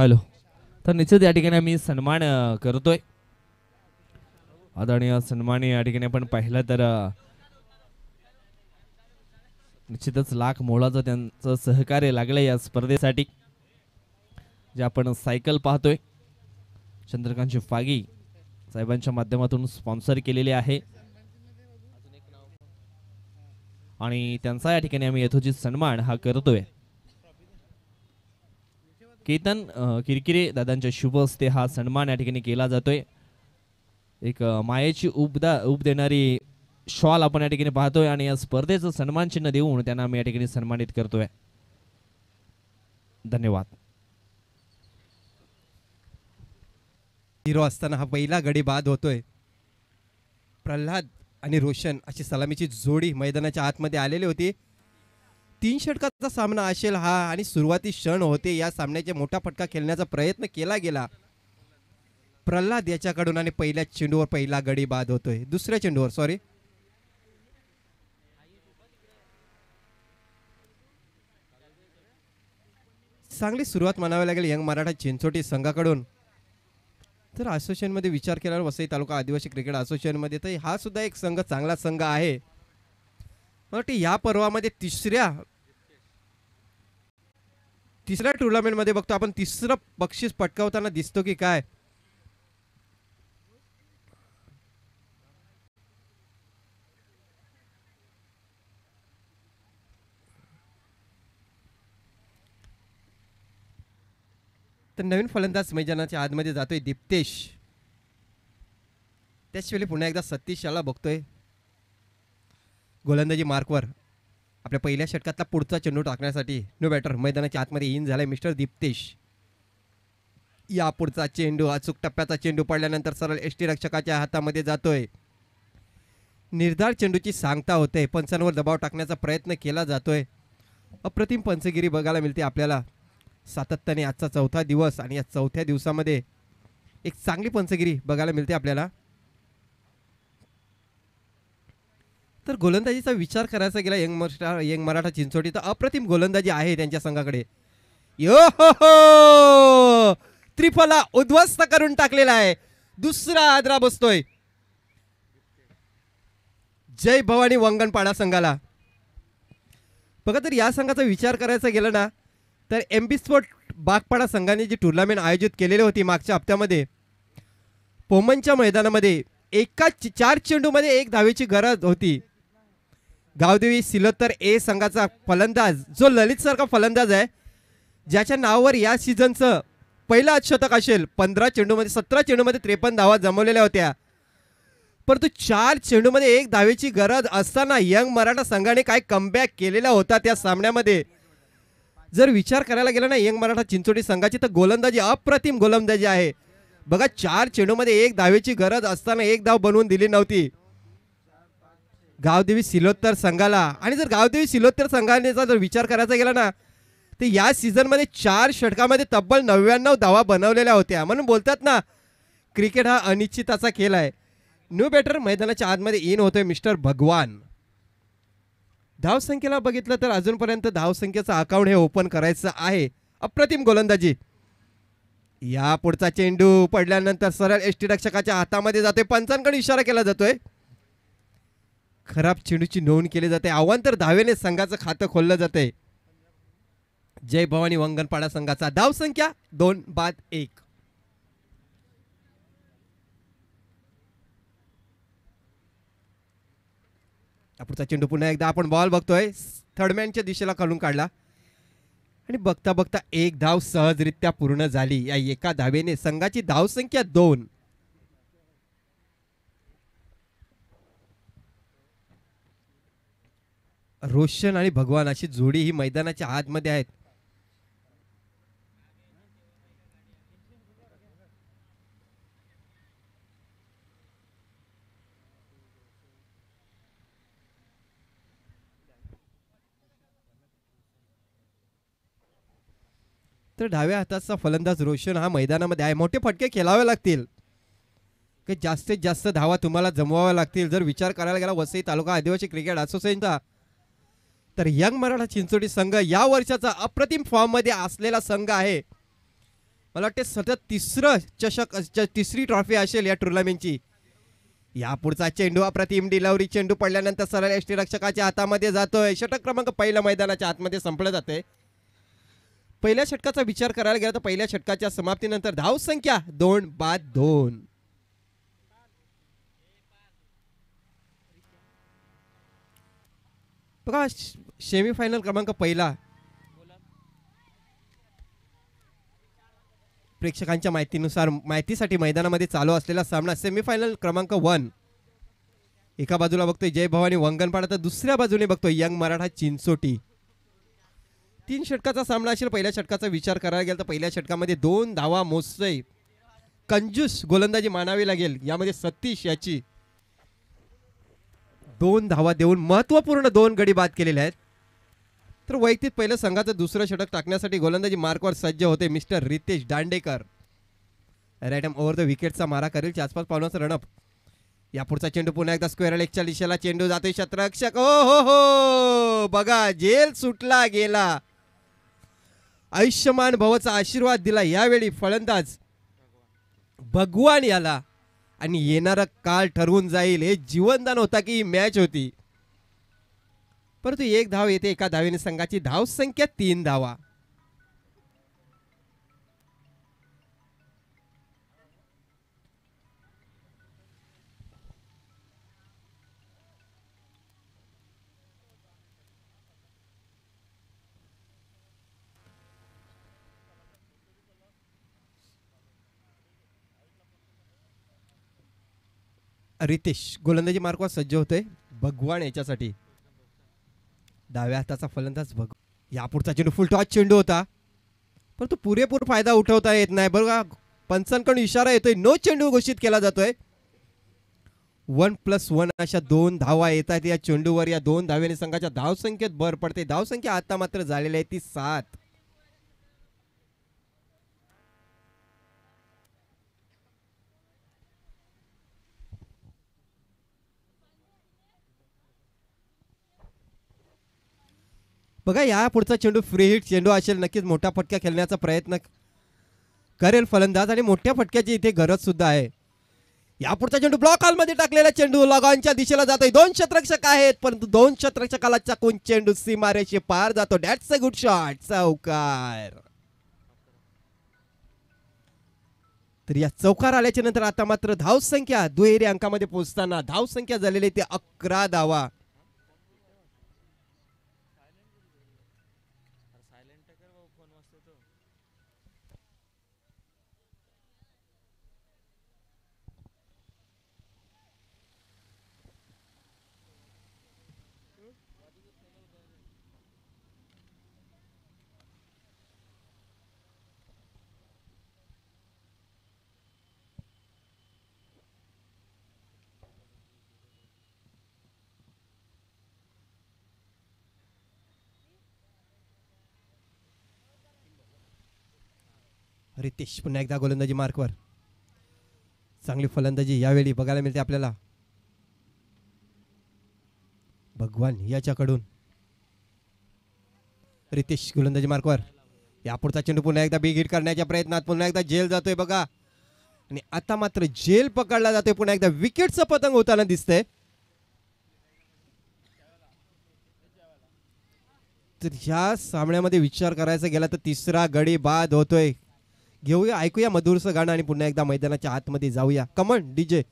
Hello. तर निश्चित या ठिकाणी आम्ही सन्मान करतोय. आदरणीय सन्मान या ठिकाणी आपण पाहिलं तर निश्चितच लाख मोलाचं त्यांचं सहकार्य लागलं या स्पर्धेसाठी. जे आपण सायकल पाहतोय चंद्रकांत फागी साहेबांच्या माध्यमातून स्पॉन्सर केलेले आहे आणि त्यांचा या ठिकाणी आम्ही यथोचित सन्मान हा करतोय. केतन किरकिरे दादांच्या शुभ हस्ते हा सन्मान या ठिकाणी केला जातोय. एक मायेची ऊब देणारी शॉल आपण या ठिकाणी पाहतोय आणि या स्पर्धेचं सन्मान चिन्ह देऊन त्यांना आम्ही या ठिकाणी सन्मानित करतोय. धन्यवाद. हिरो असताना हा पहिला गडी बाद होतोय. प्रल्हाद आणि रोशन अशी सलामीची जोडी मैदानाच्या आतमध्ये आलेली होती. 3 षटकाचा सामना असेल हा आणि सुरुवाती क्षण होते. या सामन्याचा मोठा फटका खेळण्याचा प्रयत्न केला गेला प्रल्हाद याच्याकडून आणि पहिल्या चेंडूवर पहिला गडी बाद होतोय. दुसऱ्या चेंडूवर सॉरी चांगली सुरुवात म्हणावी लागेल यंग मराठा चिंचोटी संघाकडून. तर असोसिएशन मध्ये विचार केल्यावर वसई तालुका आदिवासी क्रिकेट असोसिएशन मध्ये तर हा सुद्धा एक संघ चांगला संघ आहे. मला वाटतं या पर्वामध्ये तिसऱ्या टुर्नामेंट मध्ये बघतो आपण तिसरं बक्षीस पटकावताना दिसतो की काय. तर नवीन फलंदाज मैदानाच्या आतमध्ये जातोय दीप्तेश. त्याचवेळी पुन्हा एकदा सतीश याला बघतोय गोलंदाजी मार्कवर. आपल्या पहिल्या षटकातला पुढचा चेंडू टाकण्यासाठी नो बॅटर मैदानाच्या आतमध्ये इन झालाय मिस्टर दीप्तेश. या पुढचा चेंडू अचूक टप्प्याचा चेंडू पडल्यानंतर सरळ एसटी रक्षकाच्या हातामध्ये जातोय. निर्धार चेंडूची सांगता होते. पंचांवर दबाव टाकण्याचा प्रयत्न केला जातोय. अप्रतिम पंचगिरी बघायला मिळते आपल्याला सातत्याने. आजचा चौथा दिवस आणि या चौथ्या दिवसामध्ये एक चांगली पंचगिरी बघायला मिळते आपल्याला. तर गोलंदाजीचा विचार करायचा गेला यंग मराठा चिंचोटी तर अप्रतिम गोलंदाजी आहे त्यांच्या संघाकडे. यो हो त्रिफला उद्ध्वस्त करून टाकलेला आहे. दुसरा आदरा बसतोय जय भवानी वंगणपाडा संघाला. बघा तर या संघाचा विचार करायचा गेला ना तर एमबी स्पोर्ट बागपाडा संघाने जी टुर्नामेंट आयोजित केलेली होती मागच्या हप्त्यामध्ये पोमनच्या मैदानामध्ये एका 4 चेंडूमध्ये 1 धावेची गरज होती. गावदेवी सिलोत्तर ए संघाचा फलंदाज जो ललित सारखा फलंदाज आहे ज्याच्या नावावर या सीझनचं पहिला शतक असेल. 15 चेंडूमध्ये 17 चेंडूमध्ये 53 धावा जमवलेल्या होत्या. परंतु 4 चेंडूमध्ये 1 धावेची गरज असताना यंग मराठा संघाने काय कमबॅक केलेला होता त्या सामन्यामध्ये. जर विचार करायला गेला ना यंग मराठा चिंचोटी संघाची तर गोलंदाजी अप्रतिम गोलंदाजी आहे. बघा 4 चेंडूमध्ये 1 धावेची गरज असताना 1 धाव बनवून दिली नव्हती गावदेवी सिलोत्तर संघाला. आणि जर गावदेवी सिलोत्तर संघाने जर विचार करायचा गेला ना तर या सीझन मध्ये 4 षटकामध्ये तब्बल 99 धावा बनवलेल्या होत्या. म्हणून बोलतात ना क्रिकेट हा अनिश्चिताचा खेळ आहे. न्यू बॅटर मैदानाच्या आतमध्ये इन होतोय मिस्टर भगवान. धावसंख्येला बघितलं तर अजूनपर्यंत धावसंख्येचं अकाउंट हे ओपन करायचं आहे. अप्रतिम गोलंदाजी. या पुढचा चेंडू पडल्यानंतर सरळ एसटी रक्षकाच्या हातामध्ये जातोय. पंचांकडे इशारा केला जातोय. खराब चेंडूची नोंद केली जाते. अवांतर धावेने संघाचं खातं खोललं जाते. जय भवानी वंगणपाडा संघाचा धावसंख्या 2-1. पुढचा चेंडू पुन्हा एकदा आपण बॉल बघतोय थर्डमॅनच्या दिशेला काढून काढला आणि बघता बघता 1 धाव सहजरित्या पूर्ण झाली. या एका धावेने संघाची धावसंख्या 2. रोशन आणि भगवान अशी जोडी ही मैदानाच्या आतमध्ये आहेत. तर डाव्या हाताचा फलंदाज रोशन हा मैदानामध्ये आहे. मोठे फटके खेळावे लागतील की जास्तीत जास्त धावा तुम्हाला जमवाव्या लागतील. जर विचार करायला गेला वसई तालुका आदिवासी क्रिकेट असोसिएशनचा तर यंग मराठा चिंचोटी संघ या वर्षाचा अप्रतिम फॉर्म मध्ये असलेला संघ आहे. मला वाटते सतत तिसरं चषक तिसरी ट्रॉफी असेल या टुर्नामेंटची. या पुढचा चेंडू अप्रतिम डिलवरी, चेंडू पडल्यानंतर सरळ यष्टीरक्षकाच्या हातामध्ये जातोय. षटक क्रमांक पहिला मैदानाच्या आतमध्ये संपलं जाते. पहिल्या षटकाचा विचार करायला गेला तर पहिल्या षटकाच्या समाप्तीनंतर धाव संख्या 2-2. बघा सेमीफायनल क्रमांक पहिला प्रेक्षकांच्या माहितीसाठी मैदानामध्ये चालू असलेला सामना सेमीफायनल क्रमांक 1. एका बाजूला बघतोय जय भवानी वंगणपाडा तर दुसऱ्या बाजूने बघतोय यंग मराठा चिंचोटी. 3 षटकाचा सामना असेल. पहिल्या षटकाचा विचार करायला गेला तर पहिल्या षटकामध्ये 2 धावा मोजतोय. कंजूस गोलंदाजी मानावी लागेल यामध्ये सतीश याची 2 धावा देऊन महत्वपूर्ण 2 गडी बाद केलेले आहेत. तर वैयक्तिक पहिलं संघाचं दुसरं षटक टाकण्यासाठी गोलंदाजी मार्कवर सज्ज होते mister Ritesh Dandekar. Right hand over the विकेटचा मारा करेल. 4-5 पावलांचा रनअप. या पुढचा चेंडू पुन्हा एकदा स्क्वेअर लेगच्या दिशेला चेंडू जातोय. क्षेत्ररक्षक हो बघा जेल सुटला गेला. आयुष्यमान भवचा आशीर्वाद दिला यावेळी फलंदाज भगवान याला आणि येणारा काळ ठरवून जाईल हे जीवनदान होता की ही मॅच होती. परंतु 1 धाव येते. एका धावेने संघाची धाव संख्या 3 धावा. रितेश गोलंदाजी मार्कवर सज्ज होतोय भगवान याच्यासाठी. डाव्या हाताचा फलंदाज या पुढचा चेंडू फुल टॉस चेंडू होता परंतु पुरेपूर फायदा उठवता येत नाही. बघा पंचांकडून इशारा येतोय. नो चेंडू घोषित केला जातोय. 1+1 अशा 2 धावा येतात या चेंडूवर. या 2 धावेने संघाच्या धावसंख्येत भर पडते. धावसंख्या आता मात्र झालेली आहे ती 7. बघा या पुढचा चेंडू फ्री हिट चेंडू असेल. नक्कीच मोठा फटका खेळण्याचा प्रयत्न करेल फलंदाज आणि मोठ्या फटक्याची इथे गरज सुद्धा आहे. या पुढचा चेंडू ब्लॉक हॉलमध्ये टाकलेला चेंडू लॉगॉनच्या दिशेला जातोय. 2 क्षेत्ररक्षक आहेत परंतु 2 क्षेत्ररक्षकाला चाकून चेंडू सीमारेषे पार जातो. That's a good shot. चौकार. तर या चौकार आल्याच्या नंतर आता मात्र धावसंख्या दुहेरी अंकामध्ये पोहोचताना धावसंख्या झालेली ते 11 धावा. रितेश पुन्हा एकदा गोलंदाजी मार्कवर. चांगली फलंदाजी यावेळी बघायला मिळते आपल्याला भगवान याच्याकडून. रितेश गोलंदाजी मार्कवर. या पुढचा चेंडू पुन्हा एकदा बिग हिट करण्याच्या प्रयत्नात पुन्हा एकदा जेल जातोय बघा आणि आता मात्र जेल पकडला जातोय. पुन्हा एकदा विकेटचं पतंग होताना दिसतंय. तर ह्या सामन्यामध्ये विचार करायचा गेला तर तिसरा गडी बाद होतोय. घेऊया ऐकूया मधुरचं गाणं आणि पुन्हा एकदा मैदानाच्या आतमध्ये जाऊया. कमन डीजे.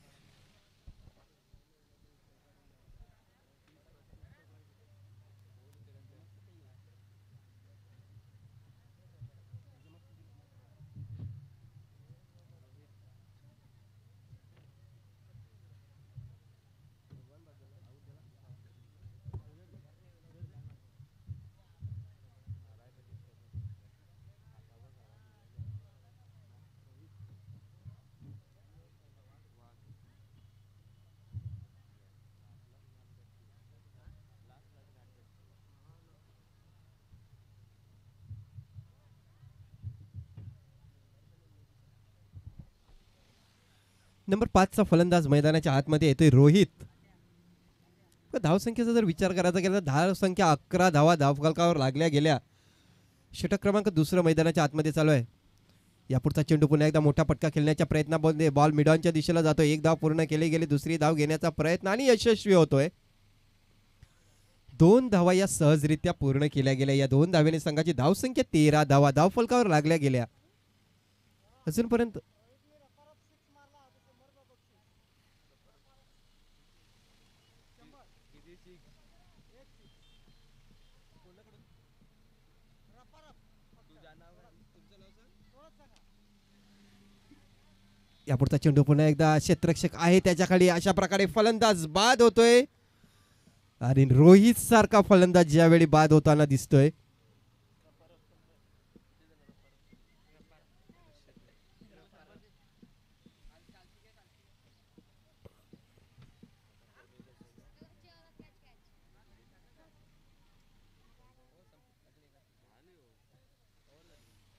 नंबर 5 चा फलंदाज मैदानाच्या आतमध्ये येतोय रोहित. धावसंख्येचा जर विचार करायचा गेला तर धावसंख्या 11 धावा धावफलकावर लागल्या गेल्या. षटक क्रमांक 2 मैदानाच्या आतमध्ये चालू आहे. यापुढचा चेंडू पुन्हा एकदा मोठा पटका खेळण्याच्या प्रयत्नामध्ये बॉल मिडॉनच्या दिशेला जातोय. एक धाव पूर्ण केली गेली, दुसरी धाव घेण्याचा प्रयत्न आणि यशस्वी होतोय. 2 धावा या सहजरित्या पूर्ण केल्या गेल्या. या 2 धावेने संघाची धावसंख्या 13 धावा धावफलकावर लागल्या गेल्या. अजूनपर्यंत यापुढचा चेंडू पुन्हा एकदा क्षेत्ररक्षक आहे त्याच्या खाली. अशा प्रकारे फलंदाज बाद होतोय आणि रोहित सारखा फलंदाज ज्यावेळी बाद होताना दिसतोय.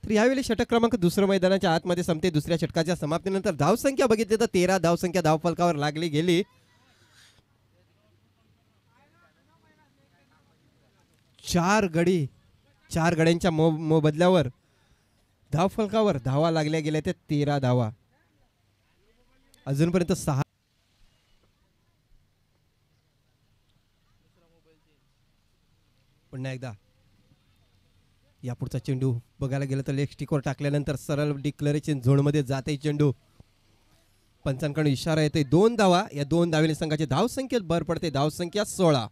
तर यावेळी षटक क्रमांक दुसरं मैदानाच्या आतमध्ये संपते. दुसऱ्या षटकाच्या समाप्तीनंतर धावसंख्या बघितली तर 13 धावसंख्या धावफलकावर लागली गेली. 4 गडी 4 गड्यांच्या मोबदल्यावर धावफलकावर धावा लागल्या गेल्या त्या 13 धावा. अजूनपर्यंत 6. पुन्हा एकदा यापुढचा चेंडू बघायला गेलं तर लेग स्टिकवर टाकल्यानंतर सरळ डिक्लेरेशन झोनमध्ये जाते चेंडू. पंचांकडून इशारा येतोय 2 धावा. या 2 धावेने संघाची धावसंख्येत भर पडते. धावसंख्या 16.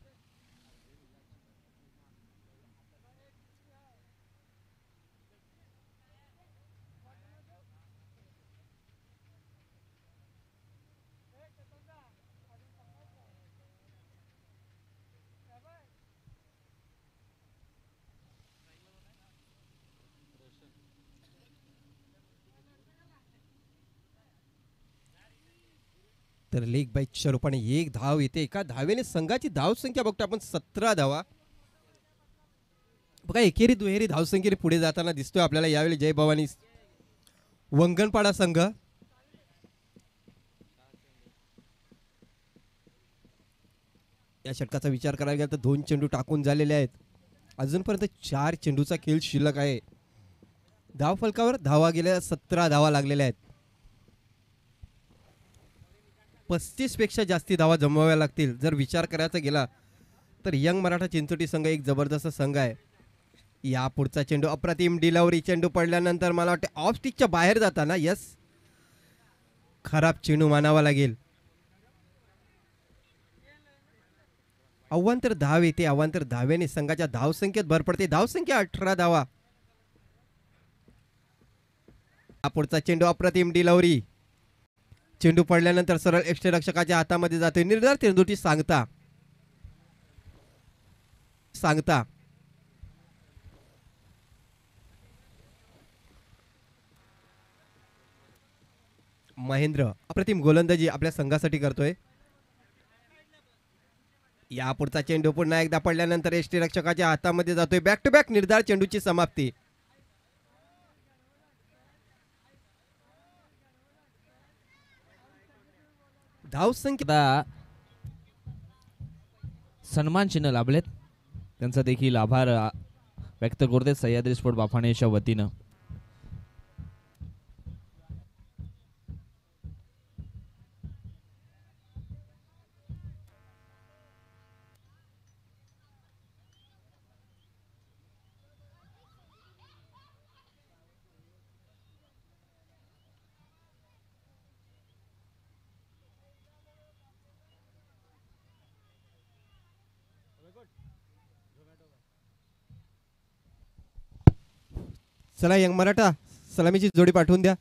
तर लेग बाईच्या रूपाने 1 धाव येते. एका धावेने संघाची धावसंख्या बघतो आपण 17 धावा. बघा एकेरी दुहेरी धावसंख्येने पुढे जाताना दिसतोय आपल्याला यावेळी जय भवानी वंगणपाडा संघ. या षटकाचा विचार करायला गेला तर 2 चेंडू टाकून झालेले आहेत. अजूनपर्यंत 4 चेंडूचा खेळ शिल्लक आहे. धावफलकावर धावा गेल्या 17 धावा लागलेल्या आहेत. 35 पेक्षा जास्ती धावा जमवाव्या लागतील. जर विचार करायचा गेला तर यंग मराठा चिंचोटी संघ एक जबरदस्त संघ आहे. या पुढचा चेंडू अप्रतिम डिलावरी. चेंडू पडल्यानंतर मला वाटते ऑफ स्टिकच्या बाहेर जाताना यस खराब चेंडू मानावा लागेल. अवांतर धाव येते. अवांतर धावेने संघाच्या धावसंख्येत भर पडते. धावसंख्या 18 धावा. हा पुढचा चेंडू अप्रतिम डिलावरी. चेंडू पडल्यानंतर सरळ यष्टिरक्षकाच्या हातामध्ये जातोय. निर्धार चेंडूची सांगता महेंद्र अप्रतिम गोलंदाजी आपल्या संघासाठी करतोय. या पुढचा चेंडू पुन्हा एकदा पडल्यानंतर यष्टिरक्षकाच्या हातामध्ये जातोय. बॅक टू बॅक निर्धार चेंडूची समाप्ती. धावसंख्या सन्मान चिन्ह लाभलेत त्यांचा देखील आभार व्यक्त करते सह्याद्री स्पोर्ट बाफाणेच्या वतीनं. चला यंग मराठा सलामीची जोडी पाठवून द्या.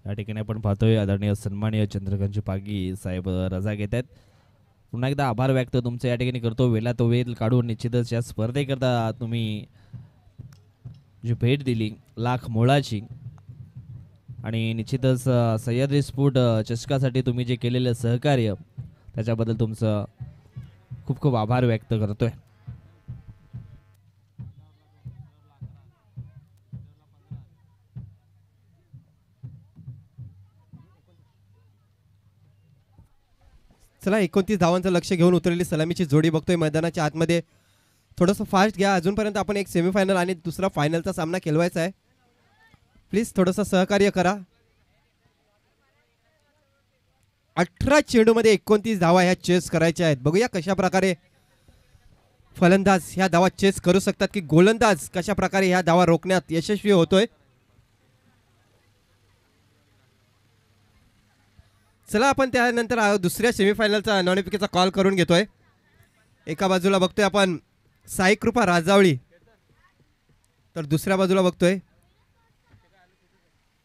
या ठिकाणी आपण पाहतोय आदरणीय सन्माननीय चंद्रकांतजी पागी साहेब रजा घेत आहेत. पुन्हा एकदा आभार व्यक्त तुमचं या ठिकाणी करतो. वेळा तो वेळ काढून निश्चितच या स्पर्धेकरता तुम्ही जी भेट दिली लाख मोळाची आणि निश्चितच सह्याद्री स्पोर्ट चषकासाठी तुम्ही जे केलेलं सहकार्य त्याच्याबद्दल तुमचं खूप खूप आभार व्यक्त करतोय. चला 29 धावांचं लक्ष घेऊन उतरलेली सलामीची जोडी बघतोय मैदानाच्या आतमध्ये. थोडंसं फास्ट घ्या, अजूनपर्यंत आपण एक सेमीफायनल आणि दुसरा फायनलचा सामना खेळवायचा आहे. प्लीज थोडंसं सहकार्य करा. 18 चेंडूमध्ये 29 धावा ह्या चेस करायच्या आहेत. बघूया कशा प्रकारे फलंदाज ह्या धावा चेस करू शकतात की गोलंदाज कशा प्रकारे ह्या धावा रोखण्यात यशस्वी होतोय. चला आपण त्यानंतर दुसऱ्या सेमीफायनलचा नाणेफेकीचा कॉल करून घेतोय. एका बाजूला बघतोय आपण साई कृपा राजावळी, तर दुसऱ्या बाजूला बघतोय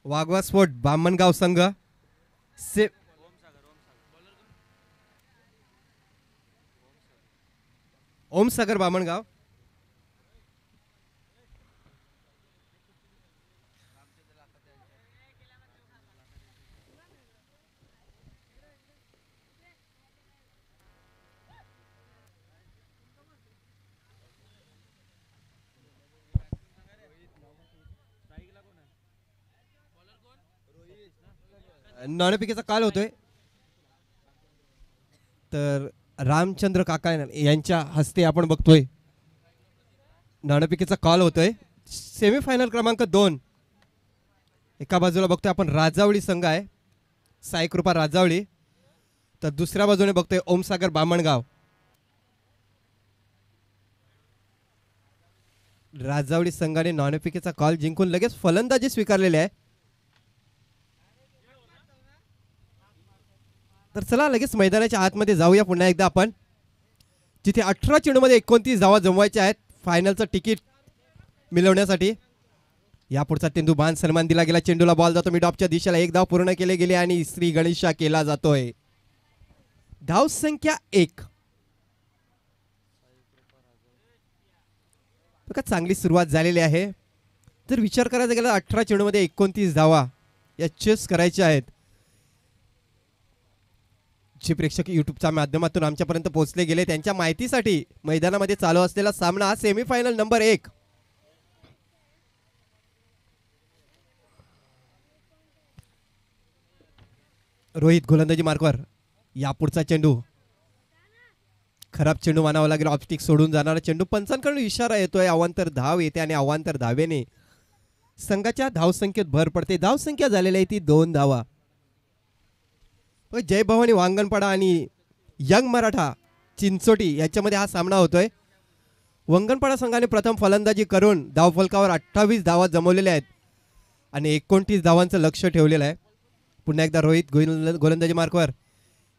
वाघवा स्पोर्ट बामणगाव संघ. ओमसागर बामणगाव. नाणेफेकीचा काल होतोय, तर रामचंद्र काका यांच्या हस्ते आपण बघतोय नाणेफेकीचा कॉल होतोय. सेमीफायनल क्रमांक 2. एका बाजूला बघतोय आपण राजावळी संघ आहे, साईकृपा राजावळी, तर दुसऱ्या बाजूने बघतोय ओमसागर बामणगाव. राजावळी संघाने नाणेफेकीचा कॉल जिंकून लगेच फलंदाजी स्वीकारलेली आहे. तर चला लगेच मैदानाच्या आतमध्ये जाऊया पुन्हा एकदा आपण, जिथे 18 चेंडूमध्ये 29 धावा जमवायच्या आहेत फायनलचं तिकीट मिळवण्यासाठी. यापुढचा तेंदू बाण सन्मान दिला गेला. चेंडूला बॉल जातो मिडऑफच्या दिशेला. 1 धाव पूर्ण केले गेले आणि श्री गणेशा केला जातोय. धाव संख्या 1. बघा चांगली सुरुवात झालेली आहे. जर विचार करायचा गेला 18 चेंडूमध्ये 29 धावा या चेस करायच्या आहेत. जे प्रेक्षक युट्यूबच्या माध्यमातून आमच्यापर्यंत पोहोचले गेले त्यांच्या माहितीसाठी मैदानामध्ये चालू असलेला सामना सेमीफायनल नंबर 1. रोहित गोलंदाजी मार्कवर. यापुढचा चेंडू खराब चेंडू मानावा लागेल. ऑफस्टिक सोडून जाणारा चेंडू. पंचांकडून इशारा येतोय. अवांतर धाव येते आणि अवांतर धावेने संघाच्या धावसंख्येत भर पडते. धावसंख्या झालेली आहे ती 2 धावा. जय भवानी वांगणपाडा आणि यंग मराठा चिंचोटी याच्यामध्ये हा सामना होतोय. वंगणपाडा संघाने प्रथम फलंदाजी करून धावफलकावर 28 धावा जमवलेल्या आहेत आणि 29 धावांचं लक्ष ठेवलेलं आहे. पुन्हा एकदा रोहित गोलंदाजी मार्कवर.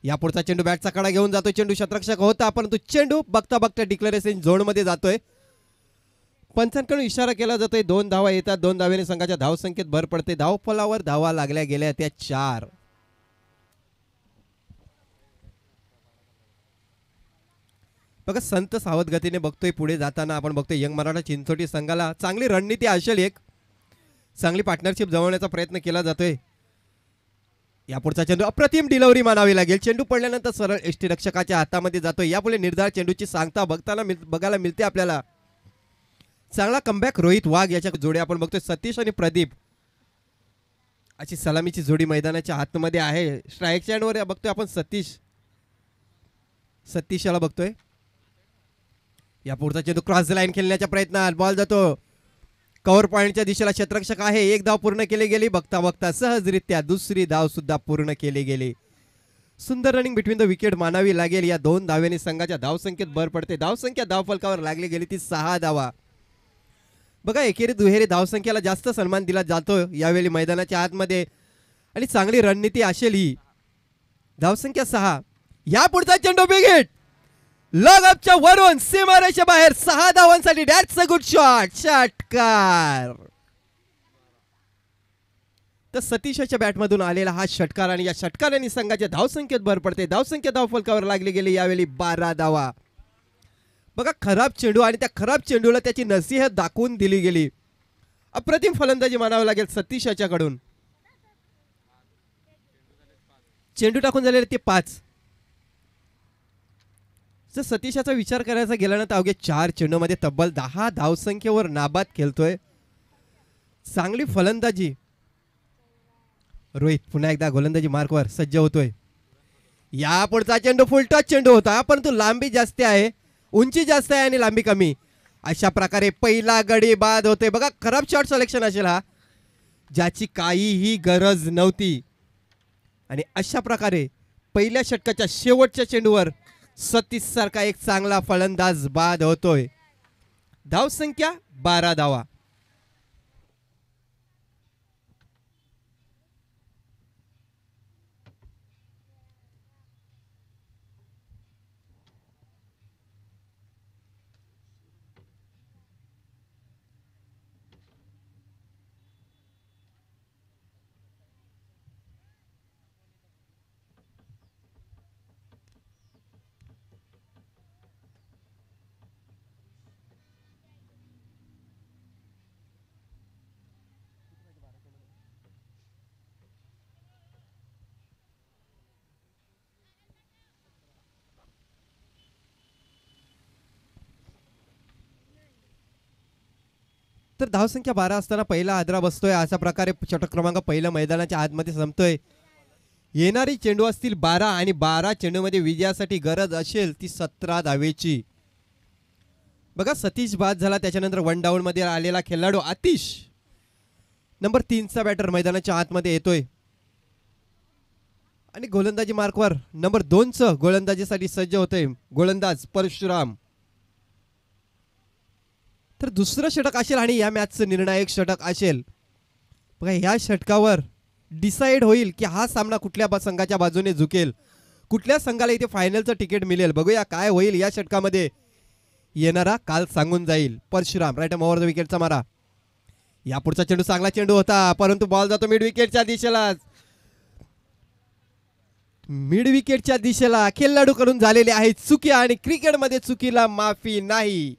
यापुढचा चेंडू बॅटचा कडा घेऊन जातोय. चेंडू शतरक्षक होता परंतु चेंडू बघता बघता डिक्लेरेशन झोनमध्ये जातोय. पंचांकडून इशारा केला जातोय. 2 धावा येतात. 2 धावेने संघाच्या धावसंख्येत भर पडते. धावफलावर धावा लागल्या गेल्या त्या 4. बघा संत सावध गतीने बघतोय पुढे जाताना आपण बघतोय यंग मराठा चिंचोटी संघाला चांगली रणनीती असेल. एक चांगली पार्टनरशिप जमवण्याचा प्रयत्न केला जातोय. यापुढचा चेंडू अप्रतिम डिलिव्हरी मानावी लागेल. चेंडू पडल्यानंतर सरळ यष्टीरक्षकाच्या हातामध्ये जातोय. यापुढे निर्धार चेंडूची सांगता बघायला मिळते आपल्याला. चांगला कमबॅक रोहित वाघ याच्या जोडी आपण बघतोय. सतीश आणि प्रदीप अशी सलामीची जोडी मैदानाच्या आतमध्ये आहे. स्ट्राईक स्टँडवर बघतोय आपण सतीशाला बघतोय. या पुढचा चेंडू क्रॉस लाईन खेळण्याच्या प्रयत्नात बॉल जातो कव्हर पॉइंटच्या दिशेला. क्षेत्ररक्षक आहे. 1 धाव पूर्ण केली गेली. बघता बघता सहजरित्या दुसरी धाव सुद्धा पूर्ण केली गेली. सुंदर रनिंग बिटवीन द विकेट मानावी लागेल. या 2 धावेने संघाच्या धावसंख्येत भर पडते. धावसंख्या धावफलकावर लागली गेली ती 6 धावा. बघा एकेरी दुहेरी धावसंख्येला जास्त सन्मान दिला जातो यावेळी मैदानाच्या आतमध्ये आणि चांगली रणनीती असेल ही. धावसंख्या 6. या पुढचा चेंडू बिग हिट लगपच्या वरून सीमारेषा बाहेर 6 धावांसाठी. That's a good shot. षटकार. तर सतीशाच्या बॅटमधून आलेला हा षटकार आणि या षटकाराने संघाच्या धावसंख्येत भर पडते. धावसंख्या धावफलकावर लागली गेली यावेळी 12 धावा. बघा खराब चेंडू आणि त्या खराब चेंडूला त्याची नसीहत दाखवून दिली गेली. अप्रतिम फलंदाजी मानावं लागेल सतीशाच्याकडून. चेंडू टाकून झालेले ते 5. जर सतीशाचा विचार करायचा गेला ना तर अवघ्या 4 चेंडूमध्ये तब्बल 10 धावसंख्येवर नाबाद खेळतोय. चांगली फलंदाजी. रोहित पुन्हा एकदा गोलंदाजी मार्कवर सज्ज होतोय. या पुढचा चेंडू फुलटॉस चेंडू होता, परंतु लांबी जास्त आहे, उंची जास्त आहे आणि लांबी कमी. अशा प्रकारे पहिला गडी बाद होते. बघा खराब शॉट सिलेक्शन असेल हा, ज्याची काहीही गरज नव्हती. आणि अशा प्रकारे पहिल्या षटकाच्या शेवटच्या चेंडूवर सतीश सारखा एक चांगला फलंदाज बाद होतोय. धावसंख्या 12 धावा. तर धावसंख्या 12 असताना पहिला आदरा बसतोय. अशा प्रकारे षटक क्रमांक पहिल्या मैदानाच्या आतमध्ये संपतोय. येणारी चेंडू असतील 12 आणि 12 चेंडूमध्ये विजयासाठी गरज असेल ती 17 धावेची. बघा सतीश बाद झाला, त्याच्यानंतर वन डाऊन मध्ये आलेला खेळाडू आतिश नंबर 3चा बॅटर मैदानाच्या आतमध्ये येतोय आणि गोलंदाजी मार्कवर नंबर 2चं गोलंदाजीसाठी सज्ज होतोय गोलंदाज परशुराम. तर दुसरं षटक असेल आणि या मॅचचं निर्णायक षटक असेल. बघा या षटकावर डिसाइड होईल की हा सामना कुठल्या संघाच्या बाजूने झुकेल, कुठल्या संघाला इथे फायनलचं तिकीट मिळेल. बघूया काय होईल या षटकामध्ये. येणारा काल सांगून जाईल. परशुराम राईट ओव्हर द विकेटचा मारा. या पुढचा चेंडू चांगला चेंडू होता, परंतु बॉल जातो मिड विकेटच्या दिशेला. मिड विकेटच्या दिशेला खेळाडूकडून झालेली आहे चुकी आणि क्रिकेटमध्ये चुकीला माफी नाही.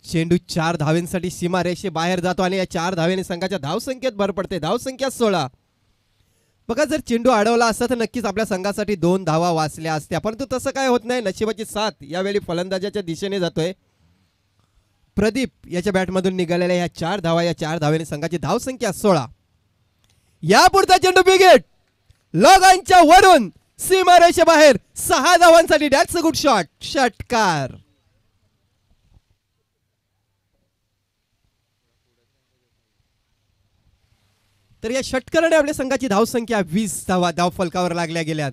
चेंडू 4 धावेंसाठी सीमारेषे बाहेर जातो आणि या 4 धावेने संघाच्या धावसंख्येत भर पडते. धावसंख्या 16. बघा जर चेंडू अडवला असता तर नक्कीच आपल्या संघासाठी 2 धावा वाचल्या असत्या, परंतु तसं काय होत नाही. नशिबाची साथ यावेळी फलंदाजाच्या दिशेने जातोय. प्रदीप याच्या बॅटमधून निघालेल्या या 4 धावा, या 4 धावेने संघाची धावसंख्या 16. या पुढचा चेंडू बिगेट लगांच्या वरून सीमारेषे बाहेर 6 धावांसाठी. That's a good shot. षटकार. तर या षटकाराने आपल्या संघाची धावसंख्या 20 धावा धाव फलकावर लागल्या गेल्यात.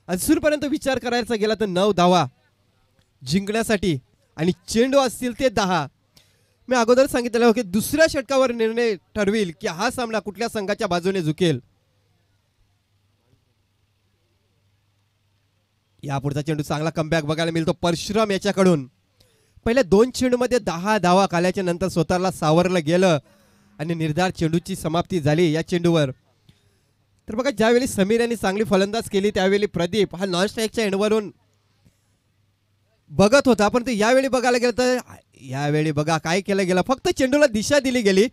अजूनपर्यंत विचार करायचा गेला तर 9 धावा जिंकण्यासाठी आणि चेंडू असतील ते 10. मी अगोदर सांगितलेलं होतं की दुसऱ्या षटकावर निर्णय ठरविल की हा सामना कुठल्या संघाच्या बाजूने झुकेल. या पुढचा चेंडू चांगला कमबॅक बघायला मिळतो परशुराम याच्याकडून. पहिल्या 2 चेंडूमध्ये 10 धावा काल्याच्या नंतर स्वतःला सावरलं गेलं आणि निर्धार चेंडूची समाप्ती झाली या चेंडूवर. तर बघा ज्यावेळी समीर यांनी चांगली फलंदाज केली त्यावेळी प्रदीप हा नॉन स्ट्राईकच्या एंडवरून बघत होता, परंतु यावेळी बघायला गेलं तर यावेळी बघा काय केलं गेलं. फक्त चेंडूला दिशा दिली गेली,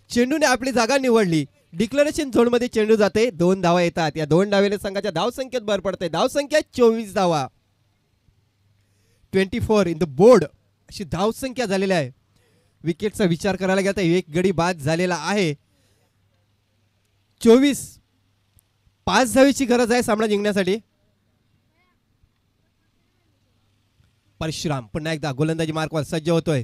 चेंडूने आपली जागा निवडली. डिक्लेरेशन झोनमध्ये चेंडू जाते, 2 धावा येतात. या 2 धावेने संघाच्या धावसंख्येत भर पडते. धावसंख्या 24 धावा. 24 इन द बोर्ड अशी धावसंख्या झालेली आहे. विकेटचा विचार करायला गेला तर एक गडी बाद झालेला आहे. 24. 5 धावेची गरज आहे सामना जिंकण्यासाठी. परशुराम पुन्हा एकदा गोलंदाजी मार्कवर सज्ज होतोय.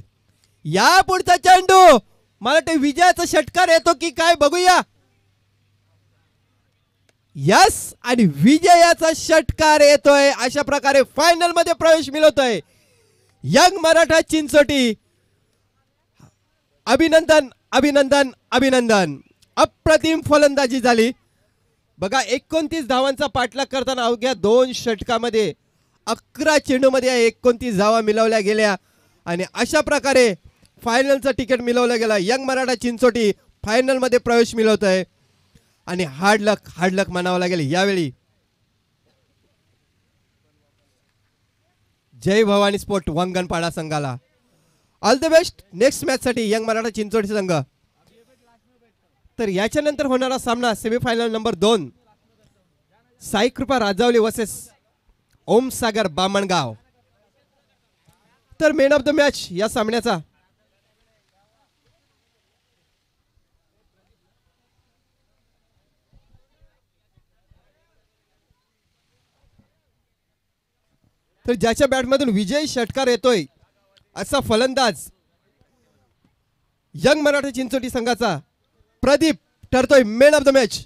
या पुढचा चेंडू मला वाटतं विजयाचा षटकार येतो की काय बघूया. यस आणि विजयाचा षटकार येतोय. अशा प्रकारे फायनल मध्ये प्रवेश मिळवतोय यंग मराठा चिंचोटी. अभिनंदन अभिनंदन अभिनंदन. अप्रतिम फलंदाजी झाली. बघा 29 धावांचा पाठलाग करताना अवघ्या 2 षटकामध्ये 11 चेंडूमध्ये 29 धावा मिळवल्या गेल्या आणि अशा प्रकारे फायनलचं तिकीट मिळवलं गेलं. यंग मराठा चिंचोटी फायनल मध्ये प्रवेश मिळवतोय आणि हार्ड लक म्हणावं लागेल यावेळी. जय भवानी स्पोर्ट वंगणपाडा संघाला all the best next match साठी यंग मराठा चिंचोटी संघ. तर याच्यानंतर होणारा सामना सेमीफायनल नंबर 2 साई कृपा राजावली वर्सेस ओम सागर बामणगाव. तर मेन ऑफ द मॅच या सामन्याचा. तर ज्याच्या बॅटमधून विजयी षटकार येतोय असा फलंदाज यंग मराठा चिंचोटी संघाचा प्रदीप ठरतोय मॅन ऑफ द मॅच.